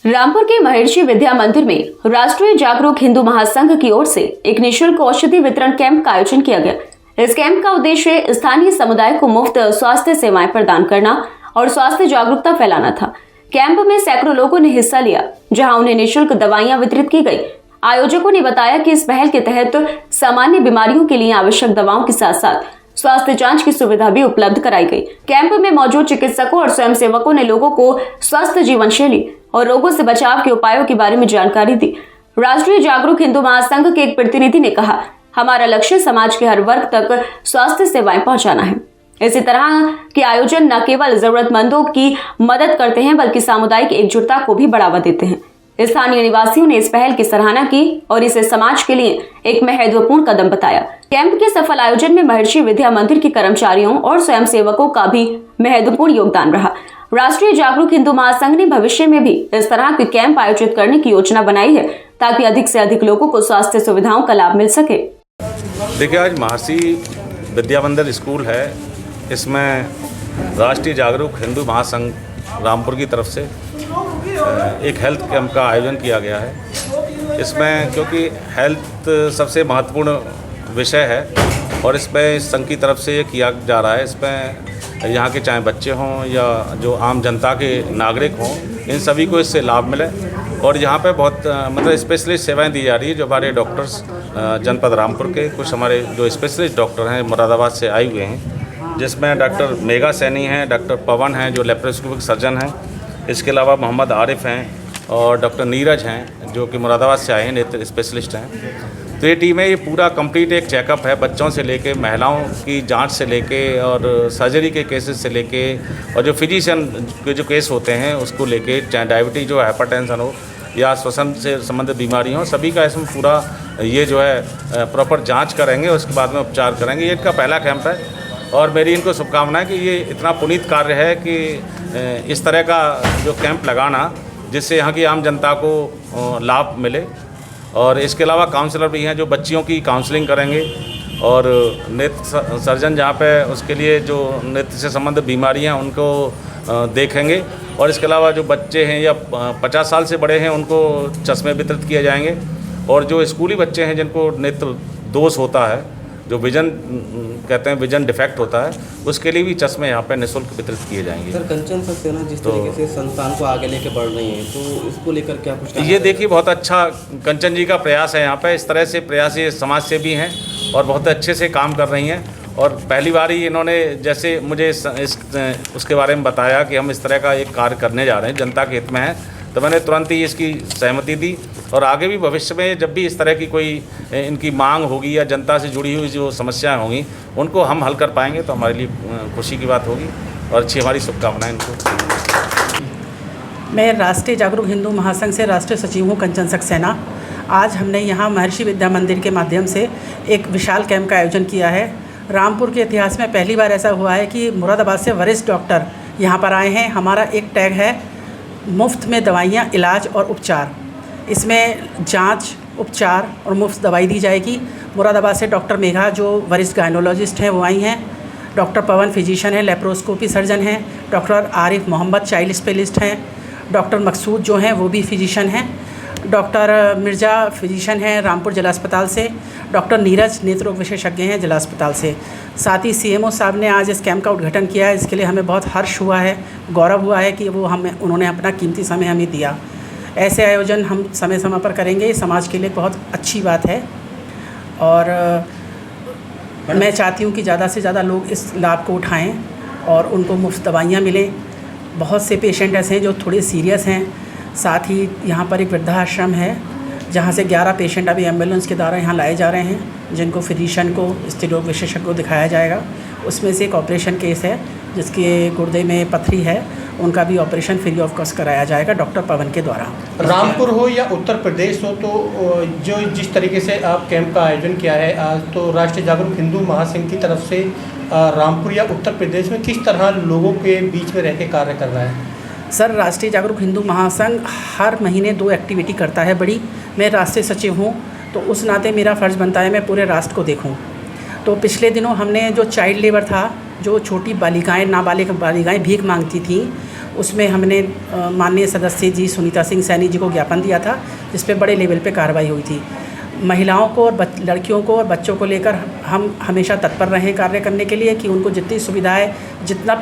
रामपुर के महर्षि विद्या मंदिर में राष्ट्रीय जागरूक हिंदू महासंघ की ओर से एक निःशुल्क औषधि वितरण कैंप का आयोजन किया गया। इस कैंप का उद्देश्य स्थानीय समुदाय को मुफ्त स्वास्थ्य सेवाएं प्रदान करना और स्वास्थ्य जागरूकता फैलाना था। कैंप में सैकड़ों लोगों ने हिस्सा लिया, जहां उन्हें निःशुल्क दवाइयां वितरित की गई। आयोजकों ने बताया कि इस पहल के तहत सामान्य बीमारियों के लिए आवश्यक दवाओं के साथ साथ स्वास्थ्य जांच की सुविधा भी उपलब्ध कराई गई। कैंप में मौजूद चिकित्सकों और स्वयंसेवकों ने लोगों को स्वस्थ जीवन शैली और रोगों से बचाव के उपायों के बारे में जानकारी दी। राष्ट्रीय जागरूक हिंदू महासंघ के एक प्रतिनिधि ने कहा, हमारा लक्ष्य समाज के हर वर्ग तक स्वास्थ्य सेवाएं पहुंचाना है। इसी तरह के आयोजन न केवल जरूरतमंदों की मदद करते हैं, बल्कि सामुदायिक एकजुटता को भी बढ़ावा देते हैं। स्थानीय निवासियों ने इस पहल की सराहना की और इसे समाज के लिए एक महत्वपूर्ण कदम बताया। कैंप के सफल आयोजन में महर्षि विद्या मंदिर के कर्मचारियों और स्वयंसेवकों का भी महत्वपूर्ण योगदान रहा। राष्ट्रीय जागरूक हिंदू महासंघ ने भविष्य में भी इस तरह के कैंप आयोजित करने की योजना बनाई है, ताकि अधिक से अधिक लोगों को स्वास्थ्य सुविधाओं का लाभ मिल सके। देखिए, आज महर्षि विद्या मंदिर स्कूल है, इसमें राष्ट्रीय जागरूक हिंदू महासंघ रामपुर की तरफ से एक हेल्थ कैंप का आयोजन किया गया है। इसमें क्योंकि हेल्थ सबसे महत्वपूर्ण विषय है और इसमें इस संघ की तरफ से ये किया जा रहा है। इसमें यहाँ के चाहे बच्चे हों या जो आम जनता के नागरिक हों, इन सभी को इससे लाभ मिले। और यहाँ पे बहुत स्पेशलिस्ट सेवाएं दी जा रही है। जो हमारे डॉक्टर्स जनपद रामपुर के कुछ हमारे जो स्पेशलिस्ट डॉक्टर हैं मुरादाबाद से आए हुए हैं, जिसमें डॉक्टर मेघा सैनी हैं, डॉक्टर पवन हैं जो लेप्रोस्कोपिक सर्जन हैं, इसके अलावा मोहम्मद आरिफ हैं और डॉक्टर नीरज हैं जो कि मुरादाबाद से आए हैं, नेत्र स्पेशलिस्ट हैं। तो ये टीम है, ये पूरा कंप्लीट एक चेकअप है, बच्चों से लेके महिलाओं की जांच से लेके और सर्जरी के केसेस से लेके और जो फिजिशियन के जो केस होते हैं उसको लेके, चाहे डायबिटीज हो, हाइपरटेंशन हो या श्वसन से संबंधित बीमारी हो, सभी का इसमें पूरा ये जो है प्रॉपर जाँच करेंगे, उसके बाद में उपचार करेंगे। ये इनका पहला कैंप है और मेरी इनको शुभकामनाएं कि ये इतना पुनीत कार्य है कि इस तरह का जो कैंप लगाना, जिससे यहाँ की आम जनता को लाभ मिले। और इसके अलावा काउंसलर भी हैं जो बच्चियों की काउंसलिंग करेंगे और नेत्र सर्जन जहाँ पे उसके लिए जो नेत्र से संबंधित बीमारियाँ हैं उनको देखेंगे। और इसके अलावा जो बच्चे हैं या 50 साल से बड़े हैं उनको चश्मे वितरित किए जाएंगे। और जो स्कूली बच्चे हैं जिनको नेत्र दोष होता है, जो विजन कहते हैं विजन डिफेक्ट होता है, उसके लिए भी चश्मे यहाँ पे निःशुल्क वितरित किए जाएंगे। सर, कंचन सक्सेना जिस तरीके से संस्थान को आगे लेके बढ़ रही हैं, तो इसको लेकर क्या कुछ ये देखिए, बहुत अच्छा कंचन जी का प्रयास है यहाँ पे। इस तरह से प्रयास ये समाज से भी हैं और बहुत अच्छे से काम कर रही हैं। और पहली बार ही इन्होंने जैसे मुझे उसके बारे में बताया कि हम इस तरह का एक कार्य करने जा रहे हैं, जनता के हित में है, तो मैंने तुरंत ही इसकी सहमति दी। और आगे भी भविष्य में जब भी इस तरह की कोई इनकी मांग होगी या जनता से जुड़ी हुई जो समस्याएं होंगी उनको हम हल कर पाएंगे, तो हमारे लिए खुशी की बात होगी और अच्छी हमारी शुभकामनाएं इनको। मैं राष्ट्रीय जागरूक हिंदू महासंघ से राष्ट्रीय सचिव हूँ, कंचन सक्सेना। आज हमने यहाँ महर्षि विद्या मंदिर के माध्यम से एक विशाल कैंप का आयोजन किया है। रामपुर के इतिहास में पहली बार ऐसा हुआ है कि मुरादाबाद से वरिष्ठ डॉक्टर यहाँ पर आए हैं। हमारा एक टैग है मुफ्त में दवाइयाँ, इलाज और उपचार। इसमें जांच, उपचार और मुफ्त दवाई दी जाएगी। मुरादाबाद से डॉक्टर मेघा जो वरिष्ठ गायनोलॉजिस्ट हैं वो आई हैं। डॉक्टर पवन फिजिशियन हैं, लेप्रोस्कोपी सर्जन हैं। Doctor Arif Mohammad child specialist हैं। डॉक्टर मकसूद जो हैं वो भी फिजिशियन हैं। डॉक्टर मिर्ज़ा फिजिशियन हैं रामपुर जिला अस्पताल से। डॉक्टर नीरज नेत्र विशेषज्ञ हैं जिला अस्पताल से। साथ ही CMO साहब ने आज इस कैंप का उद्घाटन किया है। इसके लिए हमें बहुत हर्ष हुआ है, गौरव हुआ है कि उन्होंने अपना कीमती समय हमें दिया। ऐसे आयोजन हम समय समय पर करेंगे, समाज के लिए बहुत अच्छी बात है। और मैं चाहती हूँ कि ज़्यादा से ज़्यादा लोग इस लाभ को उठाएं और उनको मुफ्त दवाइयाँ मिलें। बहुत से पेशेंट ऐसे हैं जो थोड़े सीरियस हैं। साथ ही यहाँ पर एक वृद्धाश्रम है जहाँ से 11 पेशेंट अभी एम्बुलेंस के द्वारा यहाँ लाए जा रहे हैं, जिनको फिजिशियन को, स्त्री रोग विशेषज्ञ को दिखाया जाएगा। उसमें से एक ऑपरेशन केस है जिसके गुर्दे में पथरी है, उनका भी ऑपरेशन फ्री ऑफ कॉस्ट कराया जाएगा डॉक्टर पवन के द्वारा। रामपुर हो या उत्तर प्रदेश हो, तो जो जिस तरीके से आप कैंप का आयोजन किया है आज, तो राष्ट्रीय जागरूक हिंदू महासंघ की तरफ से रामपुर या उत्तर प्रदेश में किस तरह लोगों के बीच में रह के कार्य कर रहा है? सर, राष्ट्रीय जागरूक हिंदू महासंघ हर महीने 2 एक्टिविटी करता है बड़ी। मैं राष्ट्रीय सचिव हूँ, तो उस नाते मेरा फ़र्ज़ बनता है मैं पूरे राष्ट्र को देखूँ। तो पिछले दिनों हमने जो चाइल्ड लेबर था, जो छोटी बालिकाएँ, नाबालिग बालिकाएँ भीख मांगती थी, उसमें हमने माननीय सदस्य जी सुनीता सिंह सैनी जी को ज्ञापन दिया था, जिस पे बड़े लेवल पे कार्रवाई हुई थी। महिलाओं को और लड़कियों को और बच्चों को लेकर हम हमेशा तत्पर रहे कार्य करने के लिए कि उनको जितनी सुविधाएं, जितना